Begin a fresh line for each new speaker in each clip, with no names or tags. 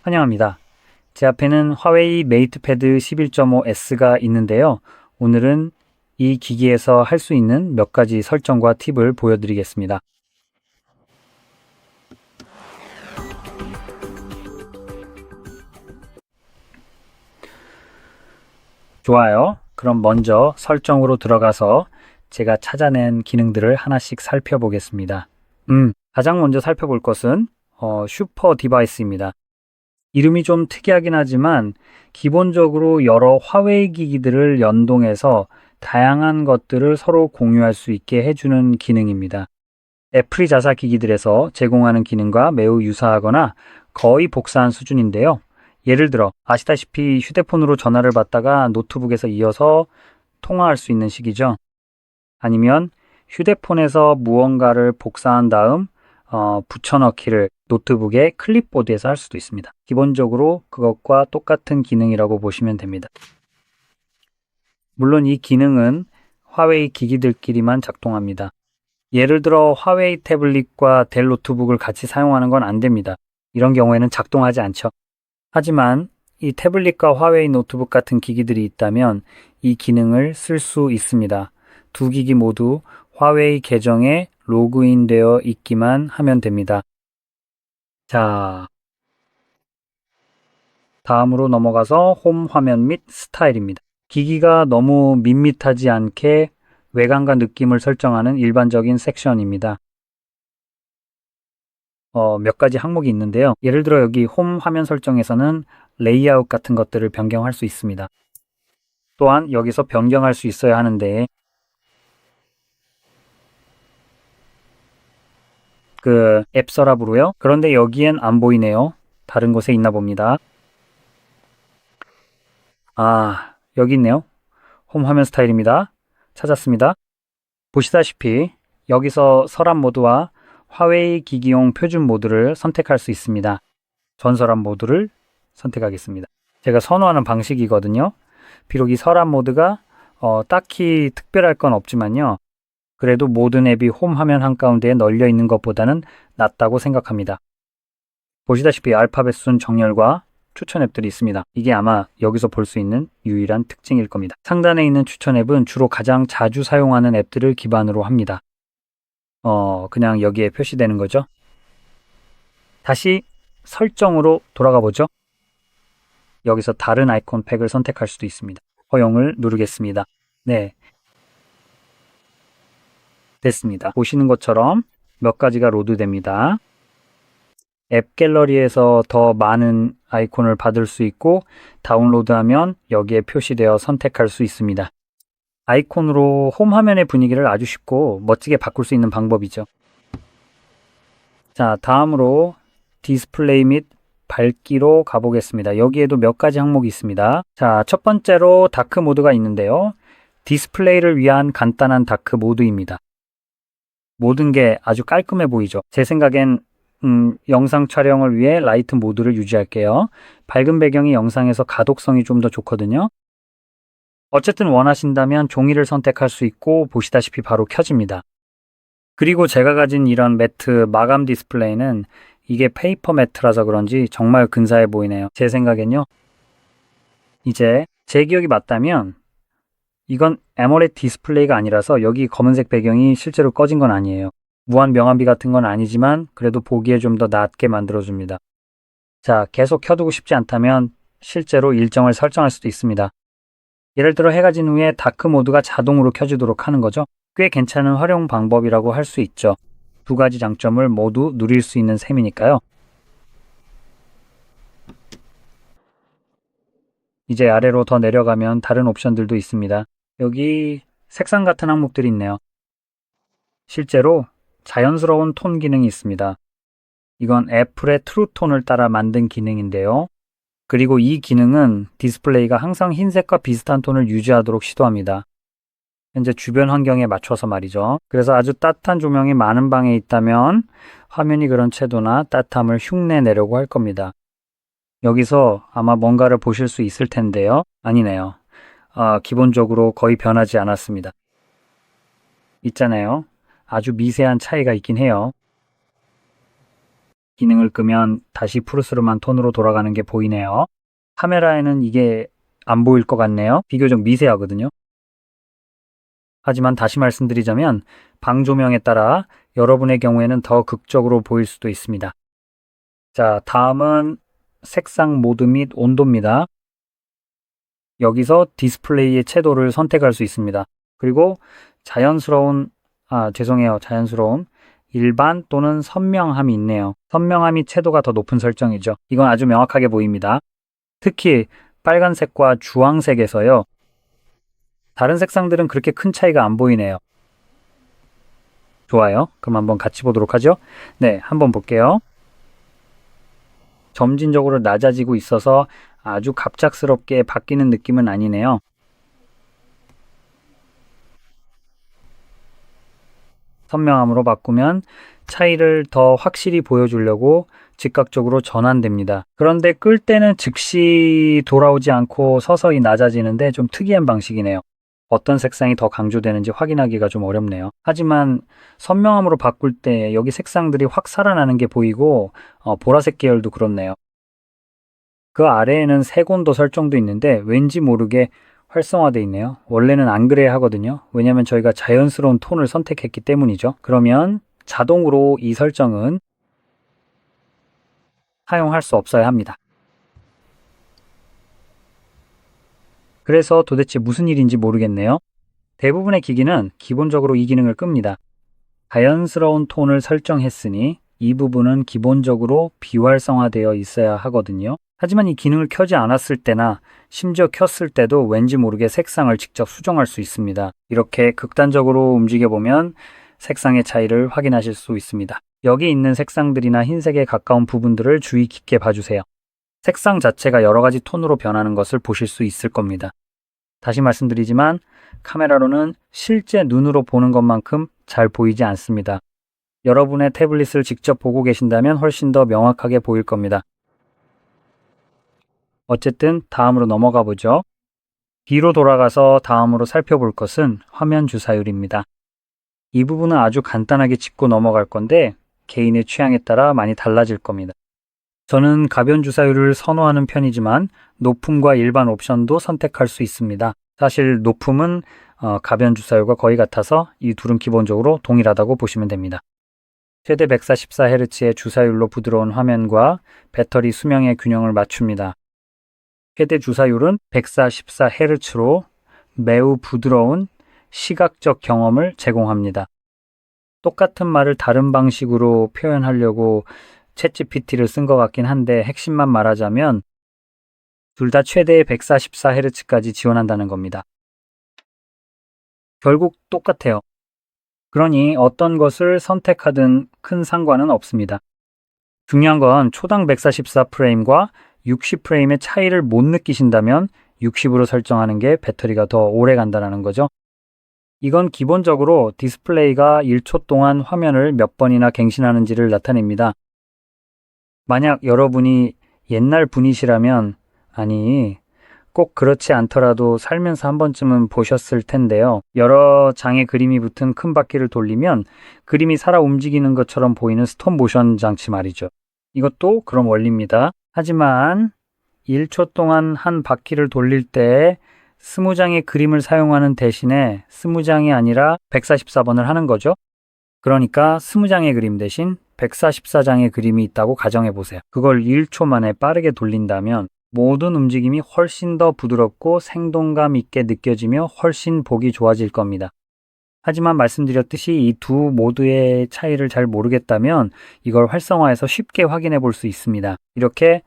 환영합니다. 제 앞에는 화웨이 메이트패드 11.5S가 있는데요. 오늘은 이 기기에서 할 수 있는 몇 가지 설정과 팁을 보여드리겠습니다. 좋아요. 그럼 먼저 설정으로 들어가서 제가 찾아낸 기능들을 하나씩 살펴보겠습니다. 가장 먼저 살펴볼 것은 슈퍼 디바이스입니다. 이름이 좀 특이하긴 하지만 기본적으로 여러 화웨이 기기들을 연동해서 다양한 것들을 서로 공유할 수 있게 해주는 기능입니다. 애플이 자사 기기들에서 제공하는 기능과 매우 유사하거나 거의 복사한 수준인데요. 예를 들어 아시다시피 휴대폰으로 전화를 받다가 노트북에서 이어서 통화할 수 있는 식이죠. 아니면 휴대폰에서 무언가를 복사한 다음 붙여넣기를 노트북의 클립보드에서 할 수도 있습니다. 기본적으로 그것과 똑같은 기능이라고 보시면 됩니다. 물론 이 기능은 화웨이 기기들끼리만 작동합니다. 예를 들어 화웨이 태블릿과 델 노트북을 같이 사용하는 건 안 됩니다. 이런 경우에는 작동하지 않죠. 하지만 이 태블릿과 화웨이 노트북 같은 기기들이 있다면 이 기능을 쓸 수 있습니다. 두 기기 모두 화웨이 계정에 로그인 되어 있기만 하면 됩니다. 자, 다음으로 넘어가서 홈 화면 및 스타일입니다. 기기가 너무 밋밋하지 않게 외관과 느낌을 설정하는 일반적인 섹션입니다. 몇 가지 항목이 있는데요. 예를 들어 여기 홈 화면 설정에서는 레이아웃 같은 것들을 변경할 수 있습니다. 또한 여기서 변경할 수 있어야 하는데 그 앱 서랍으로요. 그런데 여기엔 안 보이네요. 다른 곳에 있나 봅니다. 아, 여기 있네요. 홈 화면 스타일입니다. 찾았습니다. 보시다시피 여기서 서랍 모드와 화웨이 기기용 표준 모드를 선택할 수 있습니다. 전서랍 모드를 선택하겠습니다. 제가 선호하는 방식이거든요. 비록 이 서랍 모드가 딱히 특별할 건 없지만요. 그래도 모든 앱이 홈 화면 한가운데에 널려 있는 것보다는 낫다고 생각합니다. 보시다시피 알파벳 순 정렬과 추천 앱들이 있습니다. 이게 아마 여기서 볼 수 있는 유일한 특징일 겁니다. 상단에 있는 추천 앱은 주로 가장 자주 사용하는 앱들을 기반으로 합니다. 그냥 여기에 표시되는 거죠. 다시 설정으로 돌아가 보죠. 여기서 다른 아이콘 팩을 선택할 수도 있습니다. 허용을 누르겠습니다. 네, 됐습니다. 보시는 것처럼 몇 가지가 로드됩니다. 앱 갤러리에서 더 많은 아이콘을 받을 수 있고 다운로드하면 여기에 표시되어 선택할 수 있습니다. 아이콘으로 홈 화면의 분위기를 아주 쉽고 멋지게 바꿀 수 있는 방법이죠. 자, 다음으로 디스플레이 및 밝기로 가보겠습니다. 여기에도 몇 가지 항목이 있습니다. 자, 첫 번째로 다크 모드가 있는데요. 디스플레이를 위한 간단한 다크 모드입니다. 모든 게 아주 깔끔해 보이죠. 제 생각엔 영상 촬영을 위해 라이트 모드를 유지할게요. 밝은 배경이 영상에서 가독성이 좀 더 좋거든요. 어쨌든 원하신다면 종이를 선택할 수 있고 보시다시피 바로 켜집니다. 그리고 제가 가진 이런 매트 마감 디스플레이는 이게 페이퍼 매트라서 그런지 정말 근사해 보이네요. 제 생각엔요. 이제 제 기억이 맞다면 이건 애모레드 디스플레이가 아니라서 여기 검은색 배경이 실제로 꺼진 건 아니에요. 무한 명암비 같은 건 아니지만 그래도 보기에 좀 더 낫게 만들어줍니다. 자, 계속 켜두고 싶지 않다면 실제로 일정을 설정할 수도 있습니다. 예를 들어 해가 진 후에 다크 모드가 자동으로 켜지도록 하는 거죠. 꽤 괜찮은 활용 방법이라고 할 수 있죠. 두 가지 장점을 모두 누릴 수 있는 셈이니까요. 이제 아래로 더 내려가면 다른 옵션들도 있습니다. 여기 색상 같은 항목들이 있네요. 실제로 자연스러운 톤 기능이 있습니다. 이건 애플의 트루톤을 따라 만든 기능인데요. 그리고 이 기능은 디스플레이가 항상 흰색과 비슷한 톤을 유지하도록 시도합니다. 현재 주변 환경에 맞춰서 말이죠. 그래서 아주 따뜻한 조명이 많은 방에 있다면 화면이 그런 채도나 따뜻함을 흉내 내려고 할 겁니다. 여기서 아마 뭔가를 보실 수 있을 텐데요. 아니네요. 기본적으로 거의 변하지 않았습니다. 있잖아요. 아주 미세한 차이가 있긴 해요. 기능을 끄면 다시 푸르스름한 톤으로 돌아가는 게 보이네요. 카메라에는 이게 안 보일 것 같네요. 비교적 미세하거든요. 하지만 다시 말씀드리자면 방 조명에 따라 여러분의 경우에는 더 극적으로 보일 수도 있습니다. 자, 다음은 색상 모드 및 온도입니다. 여기서 디스플레이의 채도를 선택할 수 있습니다. 그리고 자연스러운 일반 또는 선명함이 있네요. 선명함이 채도가 더 높은 설정이죠. 이건 아주 명확하게 보입니다. 특히 빨간색과 주황색에서요. 다른 색상들은 그렇게 큰 차이가 안 보이네요. 좋아요. 그럼 한번 같이 보도록 하죠. 네, 한번 볼게요. 점진적으로 낮아지고 있어서 아주 갑작스럽게 바뀌는 느낌은 아니네요. 선명함으로 바꾸면 차이를 더 확실히 보여주려고 즉각적으로 전환됩니다. 그런데 끌 때는 즉시 돌아오지 않고 서서히 낮아지는데 좀 특이한 방식이네요. 어떤 색상이 더 강조되는지 확인하기가 좀 어렵네요. 하지만 선명함으로 바꿀 때 여기 색상들이 확 살아나는 게 보이고 보라색 계열도 그렇네요. 그 아래에는 색온도 설정도 있는데 왠지 모르게 활성화되어 있네요. 원래는 안 그래야 하거든요. 왜냐하면 저희가 자연스러운 톤을 선택했기 때문이죠. 그러면 자동으로 이 설정은 사용할 수 없어야 합니다. 그래서 도대체 무슨 일인지 모르겠네요. 대부분의 기기는 기본적으로 이 기능을 끕니다. 자연스러운 톤을 설정했으니 이 부분은 기본적으로 비활성화되어 있어야 하거든요. 하지만 이 기능을 켜지 않았을 때나 심지어 켰을 때도 왠지 모르게 색상을 직접 수정할 수 있습니다. 이렇게 극단적으로 움직여보면 색상의 차이를 확인하실 수 있습니다. 여기 있는 색상들이나 흰색에 가까운 부분들을 주의 깊게 봐주세요. 색상 자체가 여러 가지 톤으로 변하는 것을 보실 수 있을 겁니다. 다시 말씀드리지만 카메라로는 실제 눈으로 보는 것만큼 잘 보이지 않습니다. 여러분의 태블릿을 직접 보고 계신다면 훨씬 더 명확하게 보일 겁니다. 어쨌든 다음으로 넘어가 보죠. 뒤로 돌아가서 다음으로 살펴볼 것은 화면 주사율입니다. 이 부분은 아주 간단하게 짚고 넘어갈 건데 개인의 취향에 따라 많이 달라질 겁니다. 저는 가변 주사율을 선호하는 편이지만 높음과 일반 옵션도 선택할 수 있습니다. 사실 높음은 가변 주사율과 거의 같아서 이 둘은 기본적으로 동일하다고 보시면 됩니다. 최대 144Hz의 주사율로 부드러운 화면과 배터리 수명의 균형을 맞춥니다. 최대 주사율은 144Hz로 매우 부드러운 시각적 경험을 제공합니다. 똑같은 말을 다른 방식으로 표현하려고 챗GPT를 쓴 것 같긴 한데 핵심만 말하자면 둘 다 최대 144Hz까지 지원한다는 겁니다. 결국 똑같아요. 그러니 어떤 것을 선택하든 큰 상관은 없습니다. 중요한 건 초당 144프레임과 60프레임의 차이를 못 느끼신다면 60으로 설정하는 게 배터리가 더 오래 간다는 거죠. 이건 기본적으로 디스플레이가 1초 동안 화면을 몇 번이나 갱신하는지를 나타냅니다. 만약 여러분이 옛날 분이시라면, 아니, 꼭 그렇지 않더라도 살면서 한 번쯤은 보셨을 텐데요. 여러 장의 그림이 붙은 큰 바퀴를 돌리면 그림이 살아 움직이는 것처럼 보이는 스톱 모션 장치 말이죠. 이것도 그런 원리입니다. 하지만 1초 동안 한 바퀴를 돌릴 때 20장의 그림을 사용하는 대신에 20장이 아니라 144번을 하는 거죠. 그러니까 20장의 그림 대신 144장의 그림이 있다고 가정해 보세요. 그걸 1초 만에 빠르게 돌린다면 모든 움직임이 훨씬 더 부드럽고 생동감 있게 느껴지며 훨씬 보기 좋아질 겁니다. 하지만 말씀드렸듯이 이 두 모드의 차이를 잘 모르겠다면 이걸 활성화해서 쉽게 확인해 볼 수 있습니다. 이렇게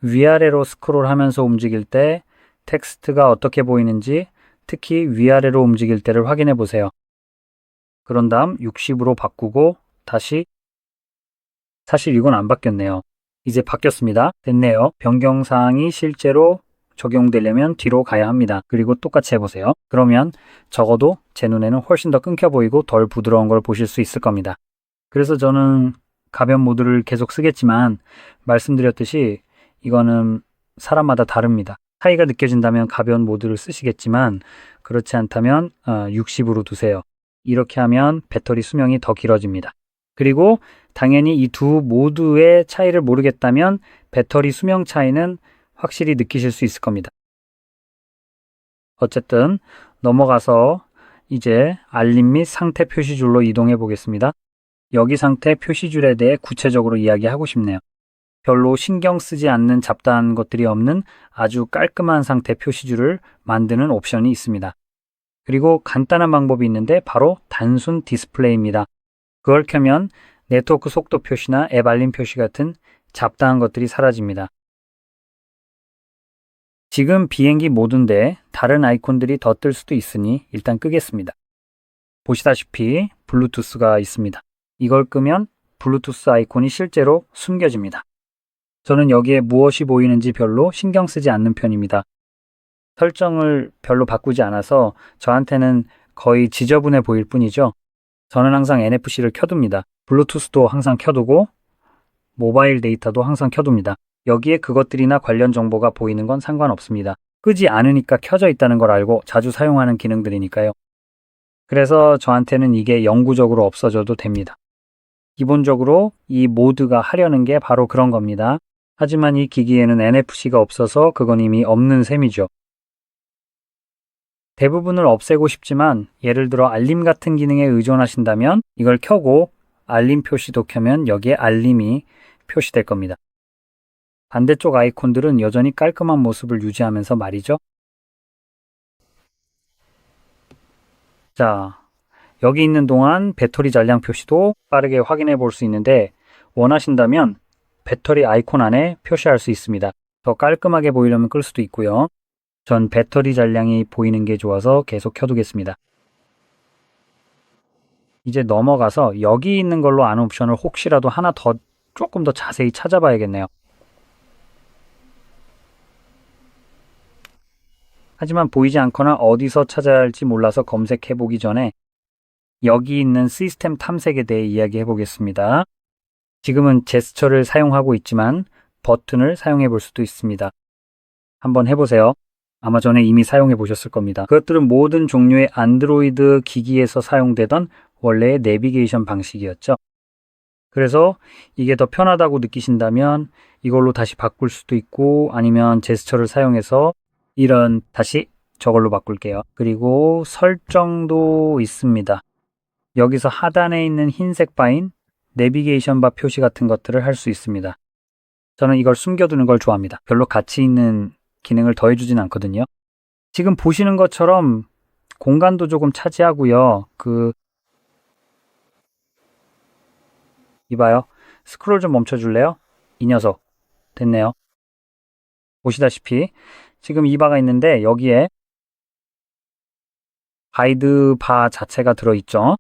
위아래로 스크롤하면서 움직일 때 텍스트가 어떻게 보이는지 특히 위아래로 움직일 때를 확인해 보세요. 그런 다음 60으로 바꾸고 다시 사실 이건 안 바뀌었네요. 이제 바뀌었습니다. 됐네요. 변경사항이 실제로 적용되려면 뒤로 가야 합니다. 그리고 똑같이 해보세요. 그러면 적어도 제 눈에는 훨씬 더 끊겨 보이고 덜 부드러운 걸 보실 수 있을 겁니다. 그래서 저는 가변 모드를 계속 쓰겠지만 말씀드렸듯이 이거는 사람마다 다릅니다. 차이가 느껴진다면 가변 모드를 쓰시겠지만 그렇지 않다면 60으로 두세요. 이렇게 하면 배터리 수명이 더 길어집니다. 그리고 당연히 이 두 모드의 차이를 모르겠다면 배터리 수명 차이는 확실히 느끼실 수 있을 겁니다. 어쨌든 넘어가서 이제 알림 및 상태 표시줄로 이동해 보겠습니다. 여기 상태 표시줄에 대해 구체적으로 이야기하고 싶네요. 별로 신경 쓰지 않는 잡다한 것들이 없는 아주 깔끔한 상태 표시줄을 만드는 옵션이 있습니다. 그리고 간단한 방법이 있는데 바로 단순 디스플레이입니다. 그걸 켜면 네트워크 속도 표시나 앱 알림 표시 같은 잡다한 것들이 사라집니다. 지금 비행기 모드인데 다른 아이콘들이 더 뜰 수도 있으니 일단 끄겠습니다. 보시다시피 블루투스가 있습니다. 이걸 끄면 블루투스 아이콘이 실제로 숨겨집니다. 저는 여기에 무엇이 보이는지 별로 신경 쓰지 않는 편입니다. 설정을 별로 바꾸지 않아서 저한테는 거의 지저분해 보일 뿐이죠. 저는 항상 NFC를 켜둡니다. 블루투스도 항상 켜두고 모바일 데이터도 항상 켜둡니다. 여기에 그것들이나 관련 정보가 보이는 건 상관없습니다. 끄지 않으니까 켜져 있다는 걸 알고 자주 사용하는 기능들이니까요. 그래서 저한테는 이게 영구적으로 없어져도 됩니다. 기본적으로 이 모드가 하려는 게 바로 그런 겁니다. 하지만 이 기기에는 NFC가 없어서 그건 이미 없는 셈이죠. 대부분을 없애고 싶지만 예를 들어 알림 같은 기능에 의존하신다면 이걸 켜고 알림 표시도 켜면 여기에 알림이 표시될 겁니다. 반대쪽 아이콘들은 여전히 깔끔한 모습을 유지하면서 말이죠. 자, 여기 있는 동안 배터리 잔량 표시도 빠르게 확인해 볼 수 있는데 원하신다면 배터리 아이콘 안에 표시할 수 있습니다. 더 깔끔하게 보이려면 끌 수도 있고요. 전 배터리 잔량이 보이는 게 좋아서 계속 켜두겠습니다. 이제 넘어가서 여기 있는 걸로 아는 옵션을 혹시라도 하나 더 조금 더 자세히 찾아봐야겠네요. 하지만 보이지 않거나 어디서 찾아야 할지 몰라서 검색해 보기 전에 여기 있는 시스템 탐색에 대해 이야기해 보겠습니다. 지금은 제스처를 사용하고 있지만 버튼을 사용해 볼 수도 있습니다. 한번 해보세요. 아마 전에 이미 사용해 보셨을 겁니다. 그것들은 모든 종류의 안드로이드 기기에서 사용되던 원래의 내비게이션 방식이었죠. 그래서 이게 더 편하다고 느끼신다면 이걸로 다시 바꿀 수도 있고 아니면 제스처를 사용해서 다시 저걸로 바꿀게요. 그리고 설정도 있습니다. 여기서 하단에 있는 흰색 바인 내비게이션 바 표시 같은 것들을 할 수 있습니다. 저는 이걸 숨겨두는 걸 좋아합니다. 별로 가치 있는 기능을 더해주진 않거든요. 지금 보시는 것처럼 공간도 조금 차지하고요. 이봐요. 스크롤 좀 멈춰줄래요? 이 녀석. 됐네요. 보시다시피 지금 이 바가 있는데 여기에 가이드 바 자체가 들어있죠.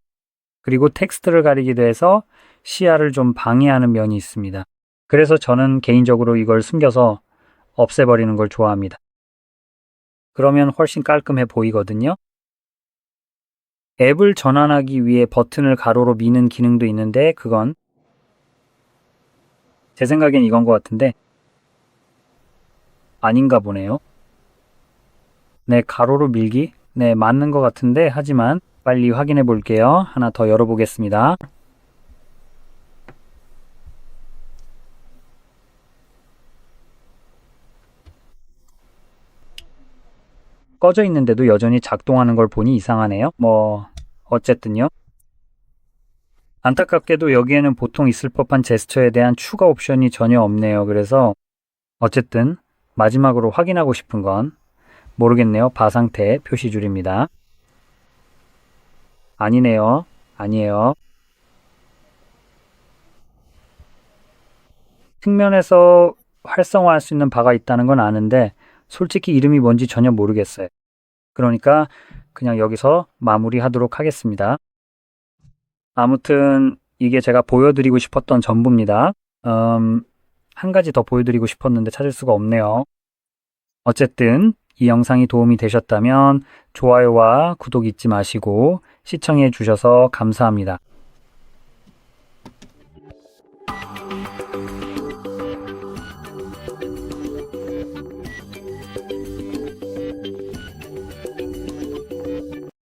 그리고 텍스트를 가리기도 해서 시야를 좀 방해하는 면이 있습니다. 그래서 저는 개인적으로 이걸 숨겨서 없애버리는 걸 좋아합니다. 그러면 훨씬 깔끔해 보이거든요. 앱을 전환하기 위해 버튼을 가로로 미는 기능도 있는데 그건 제 생각엔 이건 것 같은데 아닌가 보네요. 네, 가로로 밀기? 네, 맞는 것 같은데 하지만 빨리 확인해 볼게요. 하나 더 열어보겠습니다. 꺼져 있는데도 여전히 작동하는 걸 보니 이상하네요. 어쨌든요. 안타깝게도 여기에는 보통 있을 법한 제스처에 대한 추가 옵션이 전혀 없네요. 그래서 어쨌든 마지막으로 확인하고 싶은 건 모르겠네요. 바 상태 표시줄입니다. 아니네요. 아니에요. 측면에서 활성화할 수 있는 바가 있다는 건 아는데 솔직히 이름이 뭔지 전혀 모르겠어요. 그러니까 그냥 여기서 마무리하도록 하겠습니다. 아무튼 이게 제가 보여드리고 싶었던 전부입니다. 한 가지 더 보여드리고 싶었는데 찾을 수가 없네요. 어쨌든 이 영상이 도움이 되셨다면 좋아요와 구독 잊지 마시고 시청해 주셔서 감사합니다.